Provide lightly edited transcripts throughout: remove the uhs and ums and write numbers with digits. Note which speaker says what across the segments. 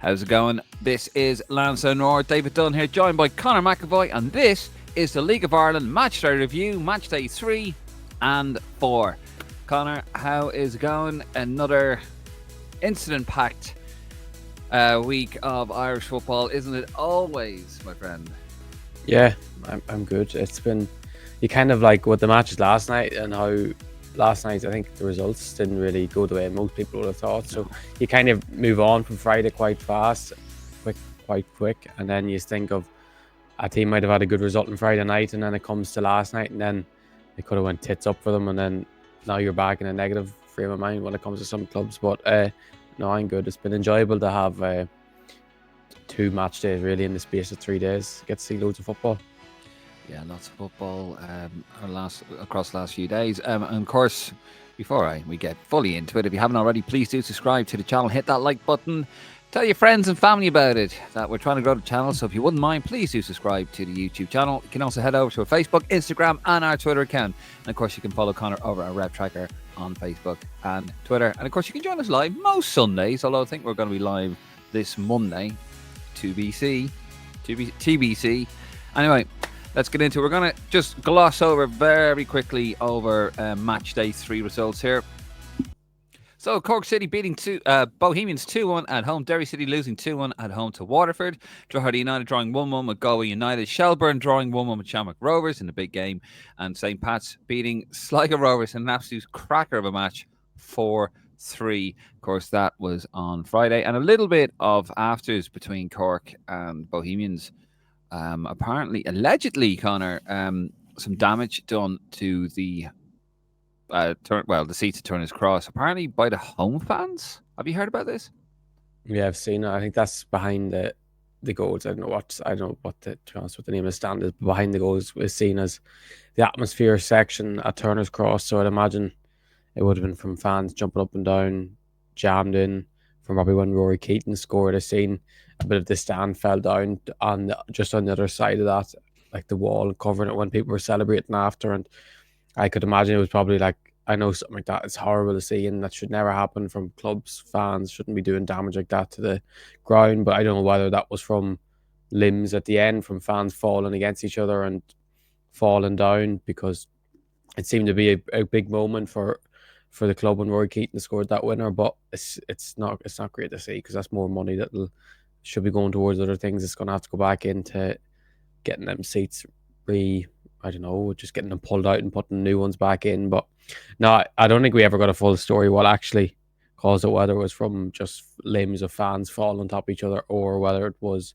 Speaker 1: How's it going? This is Lansdowne North. David Dunn here, joined by Conor McAvoy, and this is the League of Ireland Matchday Review, Matchday 3 and 4. Conor, how is it going? Another incident-packed week of Irish football, isn't it always, my friend?
Speaker 2: Yeah, I'm good. It's been, you kind of like with the matches last night and how last night I think the results didn't really go the way most people would have thought. So you kind of move on from Friday quite fast, quite quick, and then you think of a team might have had a good result on Friday night, and then it comes to last night, and then it could have went tits up for them, and then now you're back in a negative frame of mind when it comes to some clubs. But no, I'm good. It's been enjoyable to have 2 match days really in the space of 3 days. Get to see loads of football.
Speaker 1: Yeah, lots of football across the last few days. And of course, before we get fully into it, if you haven't already, please do subscribe to the channel. Hit that like button. Tell your friends and family about it, that we're trying to grow the channel. So if you wouldn't mind, please do subscribe to the YouTube channel. You can also head over to our Facebook, Instagram, and our Twitter account. And of course, you can follow Conor over at Rev Tracker on Facebook and Twitter. And of course, you can join us live most Sundays, although I think we're going to be live this Monday. TBC. Anyway, let's get into it. We're going to just gloss over very quickly over match day 3 results here. So Cork City beating Bohemians 2-1 at home. Derry City losing 2-1 at home to Waterford. Drogheda United drawing 1-1 with Galway United. Shelburne drawing 1-1 with Shamrock Rovers in the big game. And St. Pat's beating Sligo Rovers in an absolute cracker of a match 4-3. Of course, that was on Friday. And a little bit of afters between Cork and Bohemians. Allegedly, Conor, some damage done to the the seats at Turner's Cross, apparently by the home fans. Have you heard about this?
Speaker 2: Yeah, I've seen it. I think that's behind the goals. I don't know what to be honest, what the name of the stand is. But behind the goals is seen as the atmosphere section at Turner's Cross. So I'd imagine it would have been from fans jumping up and down, jammed in. From probably when Rory Keaton scored, I seen a bit of the stand fell down just on the other side of that, like the wall covering it when people were celebrating after. And I could imagine it was probably like, I know something like that is horrible to see, and that should never happen from clubs. Fans shouldn't be doing damage like that to the ground. But I don't know whether that was from limbs at the end, from fans falling against each other and falling down, because it seemed to be a big moment for the club when Rory Keaton scored that winner. But it's not great to see, because that's more money that should be going towards other things. It's going to have to go back into getting them seats I don't know, just getting them pulled out and putting new ones back in. But no, I don't think we ever got a full story what actually caused it, whether it was from just limbs of fans falling on top of each other or whether it was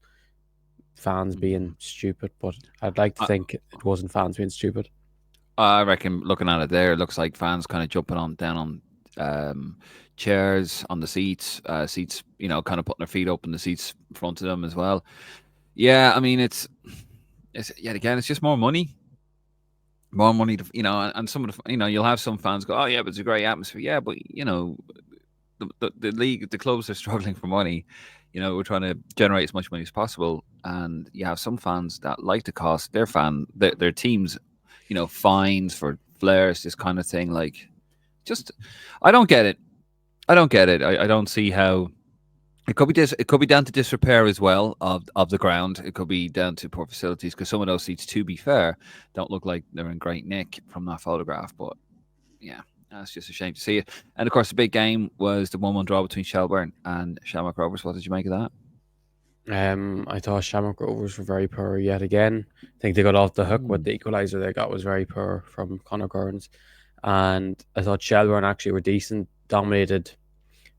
Speaker 2: fans being stupid. But I'd like to think it wasn't fans being stupid.
Speaker 1: I reckon, looking at it there, it looks like fans kind of jumping down on chairs, on the seats, kind of putting their feet up in the seats in front of them as well. Yeah, I mean, it's yet again, it's just more money. More money to, and some of the, you'll have some fans go, oh yeah, but it's a great atmosphere. Yeah, but the league, the clubs are struggling for money. We're trying to generate as much money as possible, and you have some fans that like to cost their teams, fines for flares, this kind of thing. Like, just, I don't get it. I don't see how. It could be down to disrepair as well of the ground. It could be down to poor facilities, because some of those seats, to be fair, don't look like they're in great nick from that photograph. But yeah, that's just a shame to see it. And of course, the big game was the 1-1 draw between Shelburne and Shamrock Rovers. What did you make of that?
Speaker 2: I thought Shamrock Rovers were very poor yet again. I think they got off the hook with the equaliser they got was very poor from Conor Kearns. And I thought Shelburne actually were decent, dominated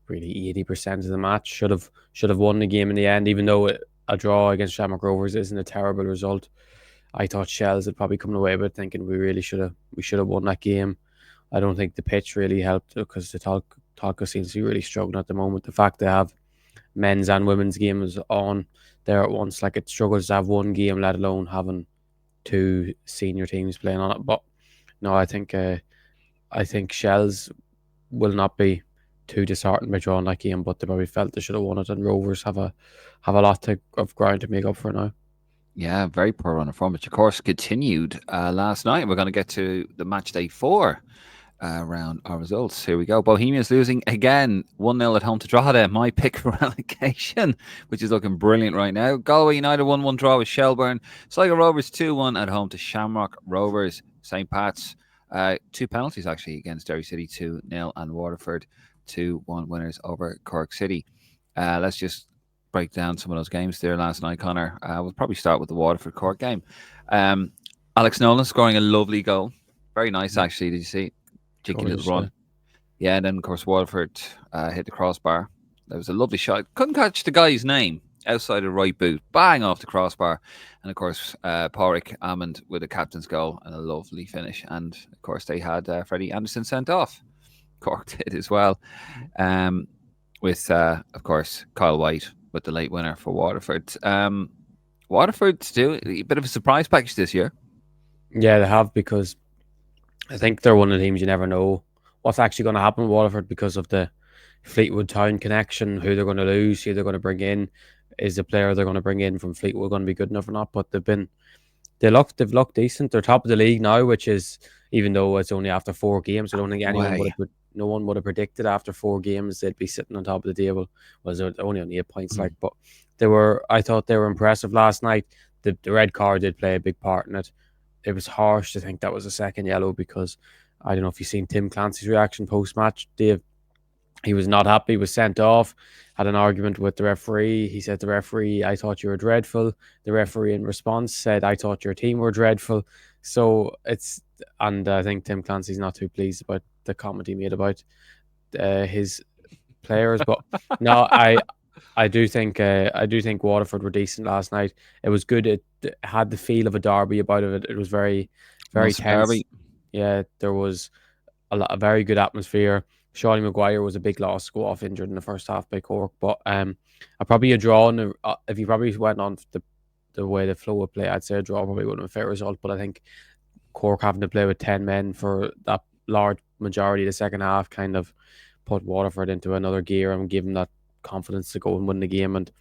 Speaker 2: really 80% of the match. Should have won the game in the end, even though a draw against Shamrock Rovers isn't a terrible result. I thought Shells had probably come away with it thinking we should have won that game. I don't think the pitch really helped, because the Talca seems to be really struggling at the moment. The fact they have men's and women's games on there at once, like, it struggles to have one game, let alone having 2 senior teams playing on it. But no, I think Shells will not be too disheartened by drawing that game, but they probably felt they should have won it, and Rovers have a lot of ground to make up for now.
Speaker 1: Yeah, very poor run of form, which of course continued last night. We're going to get to the match day 4 around our results. Here we go. Bohemians losing again, 1-0 at home to Drogheda. My pick for relegation, which is looking brilliant right now. Galway United 1-1 draw with Shelburne. Sligo Rovers 2-1 at home to Shamrock Rovers. St. Pat's, two penalties actually against Derry City 2-0, and Waterford 2-1 winners over Cork City. Let's just break down some of those games there last night, Conor. We'll probably start with the Waterford Cork game. Alex Nolan scoring a lovely goal. Very nice, actually. Did you see? Cheeky little
Speaker 2: Gorgeous,
Speaker 1: run. Yeah, and then, of course, Waterford hit the crossbar. That was a lovely shot. Couldn't catch the guy's name outside the right boot. Bang off the crossbar. And, of course, Pádraig Amond with a captain's goal and a lovely finish. And, of course, they had Freddie Anderson sent off. Cork did as well. With, of course, Kyle White with the late winner for Waterford. Waterford still a bit of a surprise package this year.
Speaker 2: Yeah, they have, because I think they're one of the teams you never know what's actually going to happen with Waterford because of the Fleetwood Town connection, who they're going to lose, who they're going to bring in. Is the player they're going to bring in from Fleetwood going to be good enough or not? But they've looked decent. They're top of the league now, which is, even though it's only after 4 games, I don't think no one would have predicted after 4 games they'd be sitting on top of the table. Was only on 8 points, but I thought they were impressive last night. The red card did play a big part in it. It was harsh to think that was a second yellow, because I don't know if you've seen Tim Clancy's reaction post-match, Dave. He was not happy, was sent off, had an argument with the referee. He said to the referee, "I thought you were dreadful." The referee in response said, "I thought your team were dreadful." So and I think Tim Clancy's not too pleased about the comment he made about his players. But no, I do think Waterford were decent last night. It was good. It had the feel of a derby about it. It was very, very tense.
Speaker 1: Derby.
Speaker 2: Yeah, there was a very good atmosphere. Shawnee Maguire was a big loss to go off injured in the first half by Cork. But probably a draw. If you probably went on the way the flow would play, I'd say a draw probably would have been a fair result. But I think Cork having to play with 10 men for that large majority of the second half kind of put Waterford into another gear and give them that confidence to go and win the game. And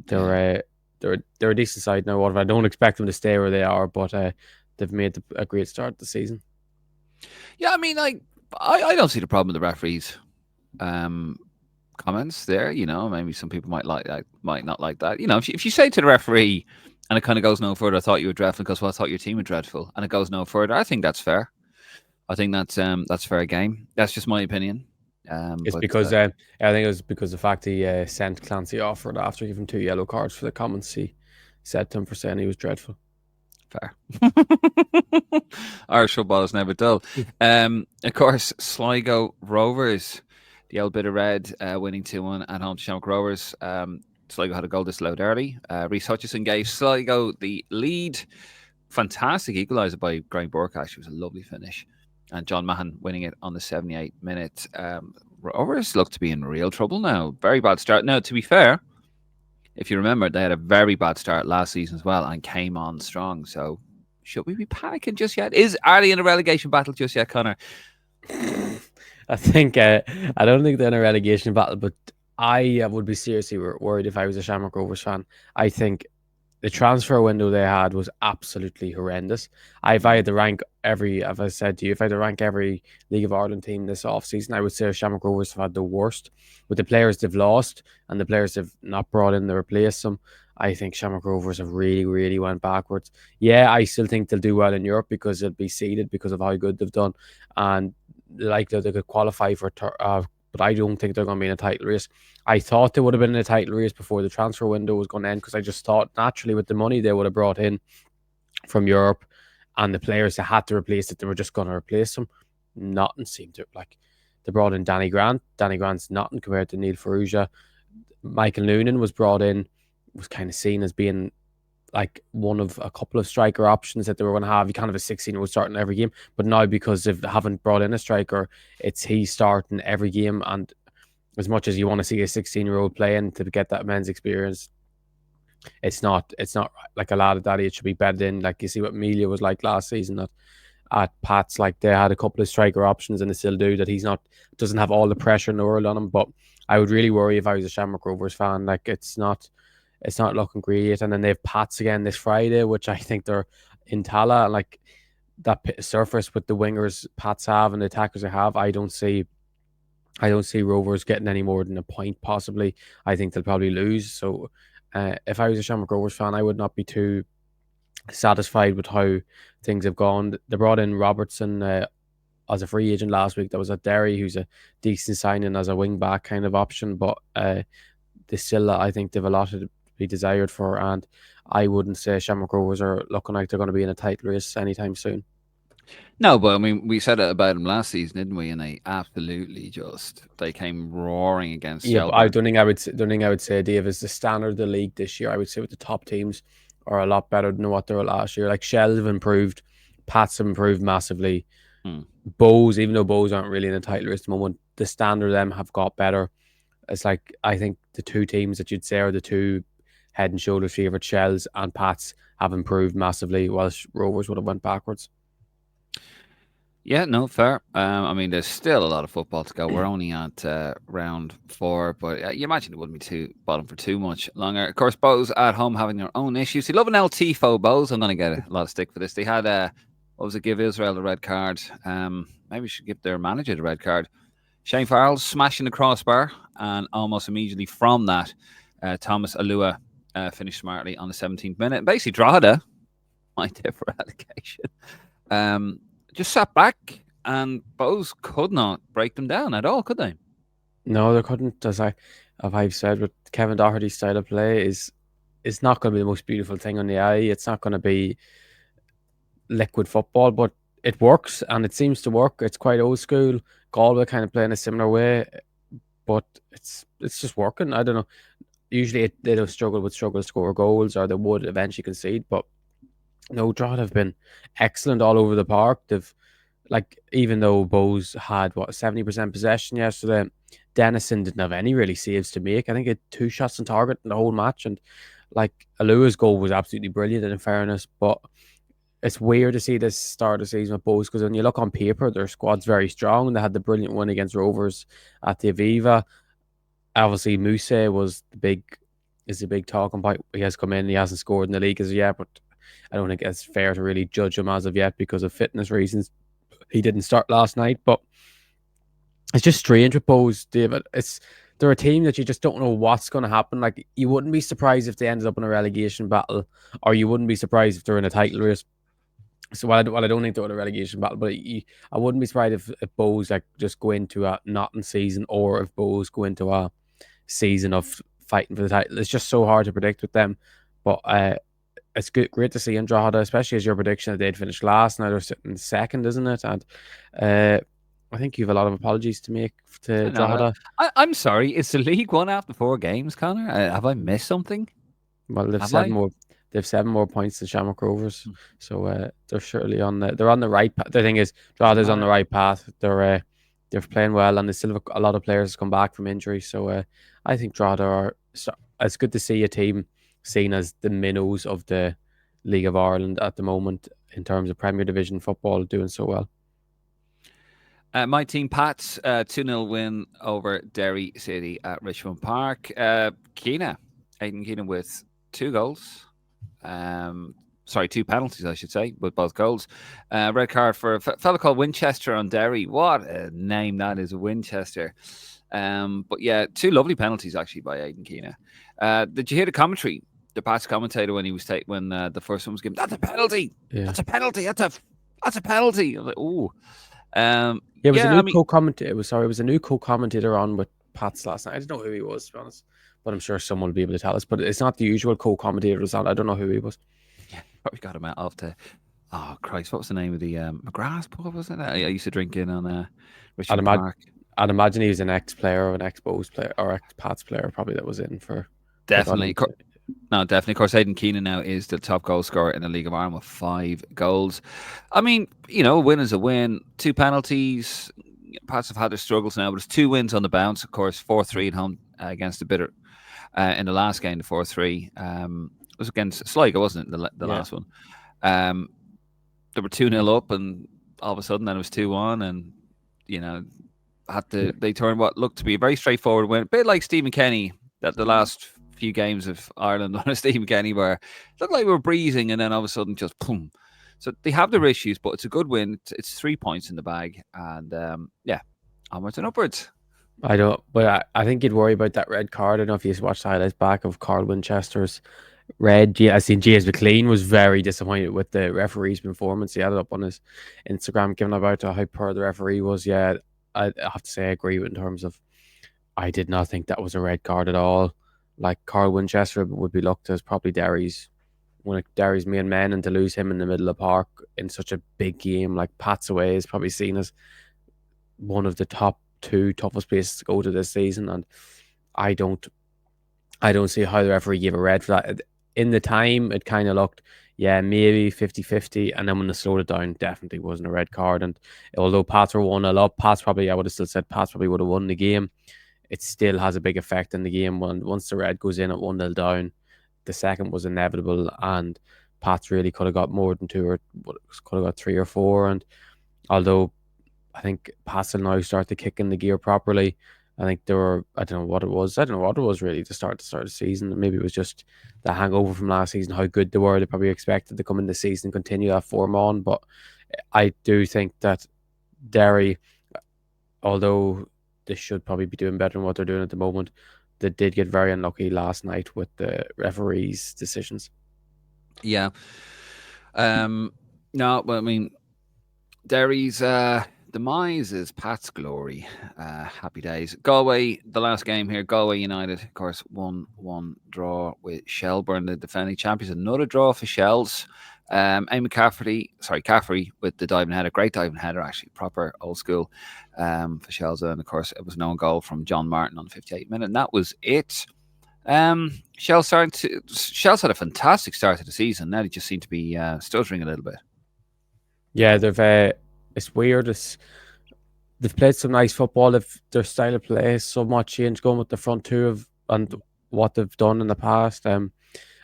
Speaker 2: they're a decent side now, Waterford. I don't expect them to stay where they are, but they've made a great start to the season.
Speaker 1: Yeah, I mean, I don't see the problem with the referees' comments there. You know, maybe some people might not like that. You know, if you say to the referee and it kind of goes no further, "I thought you were dreadful," because, well, I thought your team were dreadful, and it goes no further, I think that's fair. I think that's fair game. That's just my opinion.
Speaker 2: It's because I think it was because the fact he sent Clancy off for it after giving 2 yellow cards for the comments he said to him for saying he was dreadful.
Speaker 1: Fair. Irish football is never dull. Of course, Sligo Rovers, the old bit of red, winning 2-1 at home to Shamrock Rovers. Sligo had a goal disallowed early. Reece Hutchison gave Sligo the lead. Fantastic equaliser by Graham Burke, actually. It was a lovely finish. And John Mahon winning it on the 78th minute. Rovers look to be in real trouble now. Very bad start. Now, to be fair, if you remember, they had a very bad start last season as well and came on strong. So, should we be panicking just yet? Are they in a relegation battle just yet, Conor?
Speaker 2: I think I don't think they're in a relegation battle, but I would be seriously worried if I was a Shamrock Rovers fan. I think the transfer window they had was absolutely horrendous. If I had to rank every League of Ireland team this offseason, I would say Shamrock Rovers have had the worst. With the players they've lost and the players they've not brought in to replace them, I think Shamrock Rovers have really, really went backwards. Yeah, I still think they'll do well in Europe because they'll be seeded because of how good they've done. And likely they could qualify for but I don't think they're going to be in a title race. I thought they would have been in a title race before the transfer window was going to end, because I just thought naturally with the money they would have brought in from Europe and the players that had to replace it, they were just going to replace them. Nothing seemed to, they brought in Danny Grant. Danny Grant's nothing compared to Neil Ferrugia. Michael Noonan was brought in, was kind of seen as being like one of a couple of striker options that they were going to have. You can't have a 16-year-old starting every game, but now because they haven't brought in a striker, it's he starting every game. And as much as you want to see a 16-year-old playing to get that men's experience, it's not like a lot of that it should be bedded in. Like you see what Melia was like last season at Pats, like they had a couple of striker options and they still do that. Doesn't have all the pressure in the world on him, but I would really worry if I was a Shamrock Rovers fan. Like it's not looking great. And then they have Pats again this Friday, which I think they're in Tala. Like surface with the wingers Pats have and the attackers they have. I don't see Rovers getting any more than a point, possibly. I think they'll probably lose. So, if I was a Shamrock Rovers fan, I would not be too satisfied with how things have gone. They brought in Robertson as a free agent last week. That was at Derry, who's a decent signing as a wing back kind of option, but they still, I think, they've a lot to be desired for. And I wouldn't say Shamrock Rovers are looking like they're going to be in a tight race anytime soon.
Speaker 1: No, but I mean, we said it about them last season, didn't we? And they absolutely they came roaring against
Speaker 2: Yeah, but I
Speaker 1: Shelbourne.
Speaker 2: don't think I would say, Dave, is the standard of the league this year. I would say with the top teams are a lot better than what they were last year. Like Shell have improved, Pats have improved massively.
Speaker 1: Hmm.
Speaker 2: Bows, even though Bows aren't really in a title race at the moment, the standard of them have got better. It's like I think the two teams that you'd say are the two head and shoulders favourite, Shells and Pats, have improved massively, whilst Rovers would have went backwards.
Speaker 1: Yeah, no, fair. I mean, there's still a lot of football to go. We're only at round 4, but you imagine it wouldn't be too bottom for too much longer. Of course, Bows at home having their own issues. You love an LT foe, Bows. I'm going to get a lot of stick for this. They had, what was it, give Israel the red card. Maybe we should give their manager the red card. Shane Farrell smashing the crossbar, and almost immediately from that, Thomas Alua finished smartly on the 17th minute. Basically, Drogheda might there for relegation. Just sat back, and Bows could not break them down at all, could they?
Speaker 2: No, they couldn't. As I've said, with Kevin Doherty's style of play is not going to be the most beautiful thing on the eye. It's not going to be liquid football, but it works and it seems to work. It's quite old school. Galway kind of play in a similar way, but it's just working. I don't know. Usually they don't struggle to score goals, or they would eventually concede. But no, Drogheda have been excellent all over the park. They've, like, even though Bowes had 70% possession yesterday, Dennison didn't have any really saves to make. I think he had 2 shots on target in the whole match, and like Alua's goal was absolutely brilliant in fairness, but it's weird to see this start of the season with Bowes, because when you look on paper, their squad's very strong. They had the brilliant win against Rovers at the Aviva. Obviously, Moussa is the big talking point. He has come in, he hasn't scored in the league as of yet, but I don't think it's fair to really judge him as of yet because of fitness reasons. He didn't start last night, but it's just strange with Bowes, David. They're a team that you just don't know what's going to happen. Like, you wouldn't be surprised if they ended up in a relegation battle, or you wouldn't be surprised if they're in a title race. So while I don't think they're in a relegation battle, but I wouldn't be surprised if Bowes like just go into a not in season, or if Bowes go into a season of fighting for the title. It's just so hard to predict with them. But it's great to see in Drogheda, especially as your prediction that they'd finish last. Now they're sitting second, isn't it? And I think you have a lot of apologies to make to Drogheda.
Speaker 1: I'm sorry. It's the League One after 4 games, Conor. Have I missed something?
Speaker 2: Well, they've 7 more. They've 7 more points than Shamrock Rovers, so they're surely on the. They're on the right path. The thing is, Drogheda's on the right path. They're playing well, and they still have a lot of players come back from injury. So I think Drogheda are. It's good to see a team seen as the minnows of the League of Ireland at the moment in terms of Premier Division football, doing so well.
Speaker 1: My team, Pats, 2-0 win over Derry City at Richmond Park. Aidan Keena with 2 goals. 2 penalties, I should say, with both goals. Red card for a fellow called Winchester on Derry. What a name that is, Winchester. But yeah, 2 lovely penalties actually by Aidan Keena. Did you hear the commentary? The Pats commentator when he was when the first one was given. That's a penalty. Yeah. That's a penalty. That's a penalty. I was like, ooh.
Speaker 2: It was a new co-commentator. It was a new co-commentator on with Pats last night. I don't know who he was, to be honest, but I'm sure someone will be able to tell us. But it's not the usual co-commentators on. I don't know who he was.
Speaker 1: Yeah, probably got him out of the. Oh Christ! What was the name of the McGrath's pub? Was it? I used to drink in on Richmond Park.
Speaker 2: I'd imagine he was an ex-player or an ex-Bows player or ex-Pats player, probably, that was in for.
Speaker 1: Definitely. No, definitely. Of course, Aidan Keena now is the top goal scorer in the League of Ireland with 5 goals. I mean, a win is a win. 2 penalties. Pats have had their struggles now, but it's 2 wins on the bounce. Of course, 4-3 at home against the Bitter in the last game, the 4-3. It was against Sligo, wasn't it? The last one. They were 2-0 up, and all of a sudden then it was 2-1, and they turned what looked to be a very straightforward win. A bit like Stephen Kenny, that the last few games of Ireland under Stephen Kenny, where it looked like we were breezing, and then all of a sudden just boom. So they have their issues, but it's a good win. It's 3 points in the bag, and yeah, onwards and upwards.
Speaker 2: I don't, but I think you'd worry about that red card. I don't know if you watched the highlights back of Carl Winchester's red. I seen James McLean was very disappointed with the referee's performance. He had it up on his Instagram, giving about how poor the referee was. Yeah, I have to say I agree with in terms of I did not think that was a red card at all. Like Carl Winchester would be looked as probably Derry's one of Derry's main men, and to lose him in the middle of the park in such a big game like Pats away is probably seen as one of the top two toughest places to go to this season. And I don't I don't see how the referee gave a red for that. In the time, it kind of looked, yeah, maybe 50-50. And then when they slowed it down, definitely wasn't a red card. And although Pats were 1-0 up, Pats probably, I would have still said Pats probably would have won the game. It still has a big effect in the game. Once the red goes in at 1-0 down, the second was inevitable. And Pats really could have got more than two, or could have got three or four. And although I think Pats will now start to kick in the gear properly, I think there were, I don't know what it was. I don't know what it was really to start the season. Maybe it was just the hangover from last season, how good they were. They probably expected to come in the season and continue that form on. But I do think that Derry, although they should probably be doing better than what they're doing at the moment, they did get very unlucky last night with the referees' decisions.
Speaker 1: Yeah. No, but I mean, Derry's demise is Pat's glory. Happy days. Galway, the last game here, Galway United, of course, 1-1 draw with Shelburne, the defending champions. Another draw for Shells. Amy Cafferty with the diving header. Great diving header, actually. Proper old school for Shells. And of course, it was no goal from John Martin on the 58th minute. And that was it. Shells had a fantastic start to the season. Now they just seem to be stuttering a little bit.
Speaker 2: Yeah, it's weird. They've played some nice football. Their style of play is so much change going with the front two and what they've done in the past.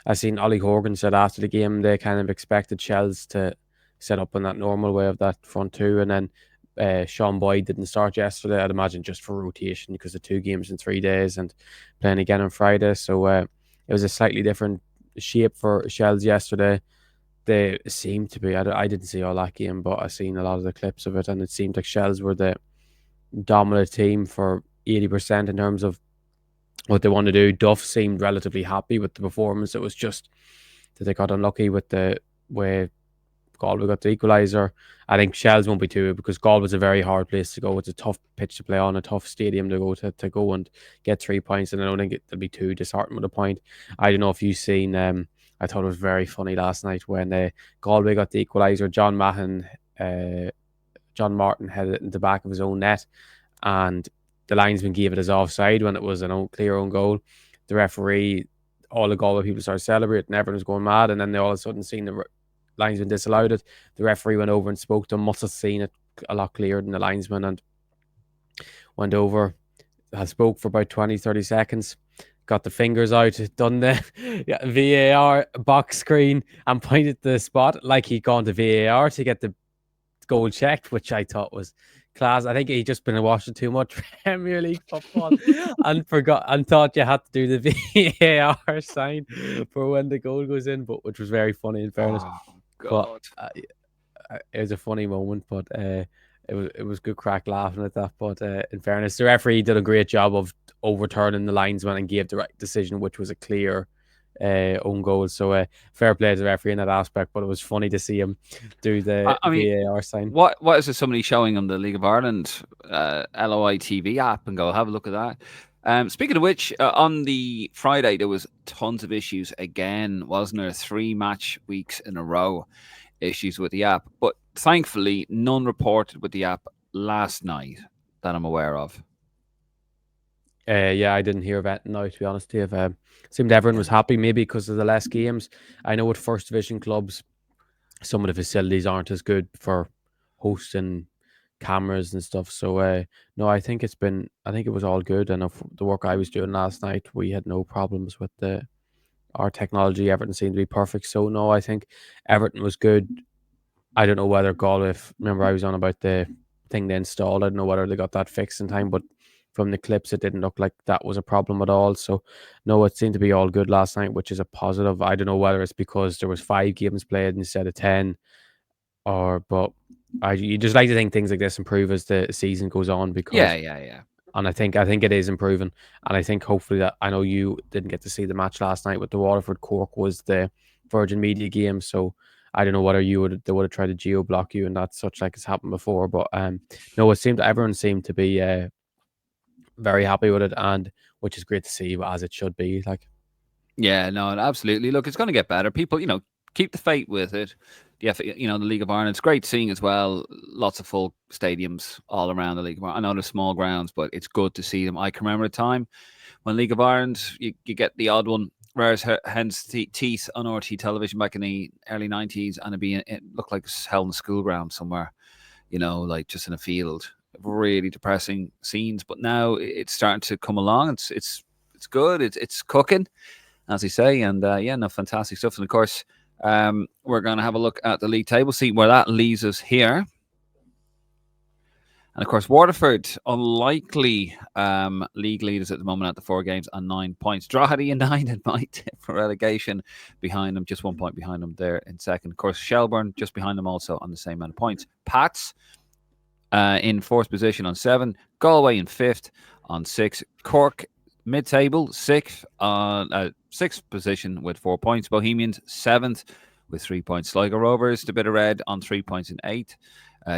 Speaker 2: I seen Ollie Horgan said after the game they kind of expected Shells to set up in that normal way of that front two, and then Sean Boyd didn't start yesterday. I'd imagine just for rotation because of 2 games in 3 days and playing again on Friday. So it was a slightly different shape for Shells yesterday. They seemed to be. I didn't see all that game, but I seen a lot of the clips of it, and it seemed like Shells were the dominant team for 80% in terms of what they want to do. Duff seemed relatively happy with the performance. It was just that they got unlucky with the way Galway got the equaliser. I think Shells won't be too, because Galway's a very hard place to go. It's a tough pitch to play on, a tough stadium to go and get 3 points, and I don't think they'll be too disheartened with a point. I don't know if you've seen. I thought it was very funny last night when Galway got the equaliser. John Martin had it in the back of his own net, and the linesman gave it as offside when it was an clear own goal. The referee, all the Galway people started celebrating, everyone was going mad, and then they all of a sudden seen the linesman disallowed it. The referee went over and spoke to him, must have seen it a lot clearer than the linesman, and went over, spoke for about 20-30 seconds, got the fingers out, done the VAR box screen, and pointed to the spot like he'd gone to VAR to get the goal checked, which I thought was class. I think he'd just been watching too much Premier League football and forgot and thought you had to do the VAR sign for when the goal goes in, but which was very funny in fairness.
Speaker 1: Oh, God.
Speaker 2: But it was a funny moment, but it was good crack laughing at that. But in fairness, the referee did a great job of overturning the linesman and gave the right decision, which was a clear own goal. So fair play to the referee in that aspect, but it was funny to see him do the VAR sign.
Speaker 1: What is it? Somebody showing him the League of Ireland LOI TV app and go have a look at that. Speaking of which, on the Friday there was tons of issues again, wasn't there? 3 match weeks in a row issues with the app, but thankfully none reported with the app last night that I'm aware of.
Speaker 2: Yeah, I didn't hear of that now, to be honest with you. Seemed everyone was happy, maybe because of the less games. I know with first division clubs, some of the facilities aren't as good for hosting cameras and stuff. So no, I think it was all good. And of the work I was doing last night, we had no problems with our technology. Everything seemed to be perfect. So no, I think everything was good. I don't know whether Galway, remember I was on about the thing they installed. I don't know whether they got that fixed in time, but from the clips, it didn't look like that was a problem at all. So no, it seemed to be all good last night, which is a positive. I don't know whether it's because there was 5 games played instead of 10. but you just like to think things like this improve as the season goes on, because
Speaker 1: Yeah.
Speaker 2: and I think it is improving, and I think hopefully that, I know you didn't get to see the match last night with the Waterford. Cork was the Virgin Media game, so I don't know whether they would have tried to geo block you and that such like has happened before, but no, it seemed everyone seemed to be very happy with it, and which is great to see, as it should be. Like,
Speaker 1: Yeah, no, absolutely. Look, it's going to get better. People, keep the faith with it. The League of Ireland. It's great seeing as well. Lots of full stadiums all around the League of Ireland. I know they're small grounds, but it's good to see them. I can remember a time when League of Ireland, you get the odd one, whereas hence teeth on RT television back in the early 90s, and it looked like it was held in a school ground somewhere, like just in a field. Really depressing scenes, but now it's starting to come along. It's good. It's cooking, as they say, and fantastic stuff. And of course, we're going to have a look at the league table, see where that leaves us here. And of course, Waterford, unlikely league leaders at the moment at the 4 games and 9 points. Drogheda United might for relegation behind them, just 1 point behind them there in second. Of course, Shelbourne just behind them also on the same amount of points. Pats in 4th position on 7. Galway in 5th on 6. Cork mid-table, 6th on 6th position with 4 points. Bohemians 7th with 3 points. Sligo Rovers, the bit of red, on 3 points in 8th.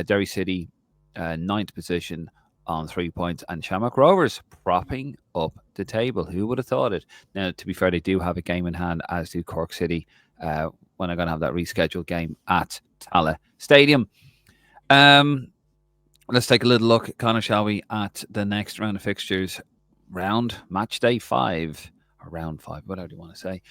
Speaker 1: Derry City 9th position on 3 points, and Shamrock Rovers propping up the table. Who would have thought it? Now, to be fair, they do have a game in hand, as do Cork City, when they're going to have that rescheduled game at Tala Stadium. Let's take a little look, Conor, shall we, at the next round of fixtures. Match day 5, or round 5, whatever you want to say.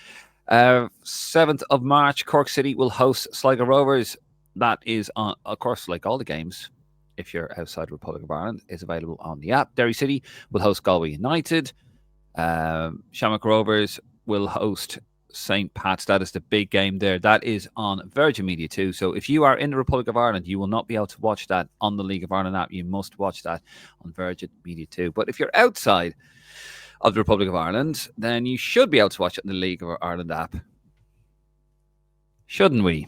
Speaker 1: 7th of March, Cork City will host Sligo Rovers. That is, on, of course, like all the games, if you're outside the Republic of Ireland, is available on the app. Derry City will host Galway United. Shamrock Rovers will host St. Pat's. That is the big game there. That is on Virgin Media 2. So if you are in the Republic of Ireland, you will not be able to watch that on the League of Ireland app. You must watch that on Virgin Media 2. But if you're outside of the Republic of Ireland, then you should be able to watch it on the League of Ireland app. Shouldn't we?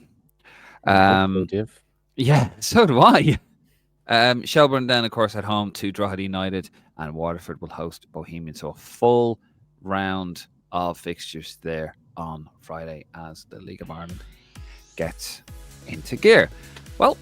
Speaker 1: Yeah, so do I. Shelbourne then, of course, at home to Drogheda United, and Waterford will host Bohemian. So a full round of fixtures there on Friday as the League of Ireland gets into gear. Well,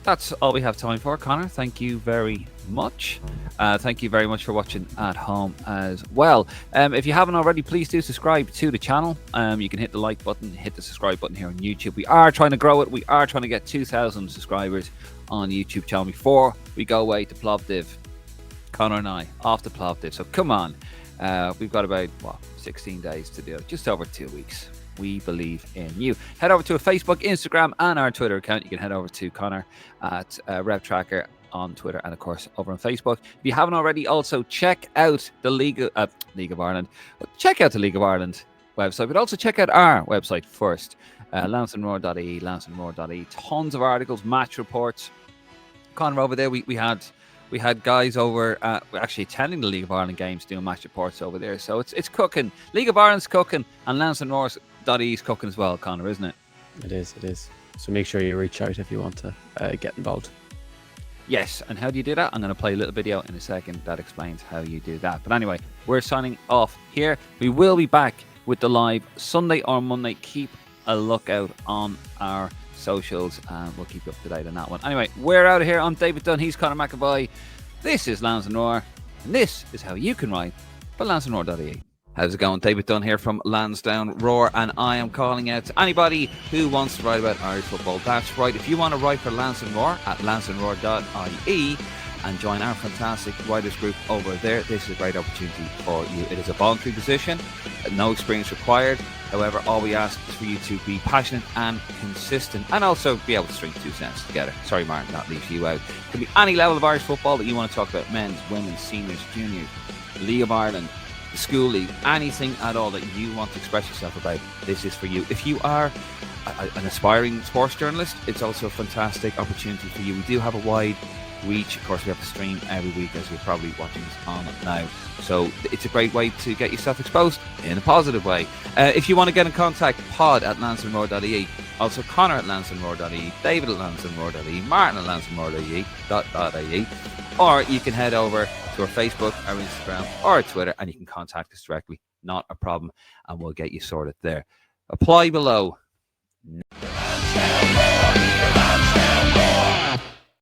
Speaker 1: that's all we have time for, Conor. Thank you very much. Thank you very much for watching at home as well. If you haven't already, please do subscribe to the channel. You can hit the like button, hit the subscribe button here on YouTube. We are trying to grow it. We are trying to get 2,000 subscribers on the YouTube channel before we go away to Plovdiv. Conor and I off to Plovdiv. So come on. We've got about 16 days to do it, just over 2 weeks. We believe in you. Head over to a Facebook, Instagram, and our Twitter account. You can head over to Conor at RevTracker on Twitter, and of course over on Facebook. If you haven't already, also check out the League of Ireland. Check out the League of Ireland website, but also check out our website first. Lansdowneroar.ie, Lansdowneroar.ie. Tons of articles, match reports. Conor, over there, we had guys over actually attending the League of Ireland games, doing match reports over there. So it's cooking. League of Ireland's cooking, and Lansdowneroar.ie is cooking as well, Conor, isn't it?
Speaker 2: It is. So make sure you reach out if you want to get involved.
Speaker 1: Yes, and how do you do that? I'm going to play a little video in a second that explains how you do that. But anyway, we're signing off here. We will be back with the live Sunday or Monday. Keep a lookout on our socials, and we'll keep you up to date on that one. Anyway, we're out of here. I'm David Dunn. He's Conor McAvoy. This is Lansdowne, and this is how you can write for Lansdowneroar.ie. How's it going? David Dunn here from Lansdowne Roar, and I am calling out to anybody who wants to write about Irish football. That's right. If you want to write for Lansdowne Roar at lansdowneroar.ie and join our fantastic writers group over there, this is a great opportunity for you. It is a voluntary position, no experience required. However, all we ask is for you to be passionate and consistent, and also be able to string 2 cents together. Sorry, Martin, that leaves you out. It can be any level of Irish football that you want to talk about: men's, women's, seniors, juniors, League of Ireland, the school league, anything at all that you want to express yourself about. This is for you. If you are an aspiring sports journalist, it's also a fantastic opportunity for you. We do have a wide reach. Of course, we have to stream every week, as you're probably watching this on now. So it's a great way to get yourself exposed in a positive way. If you want to get in contact, pod at lansdowneroar.ie. Also, Conor at lansonroar.ie, David at lansonroar.ie, Martin at lansonroar.ie, or you can head over to our Facebook, our Instagram, or our Twitter, and you can contact us directly. Not a problem, and we'll get you sorted there. Apply below.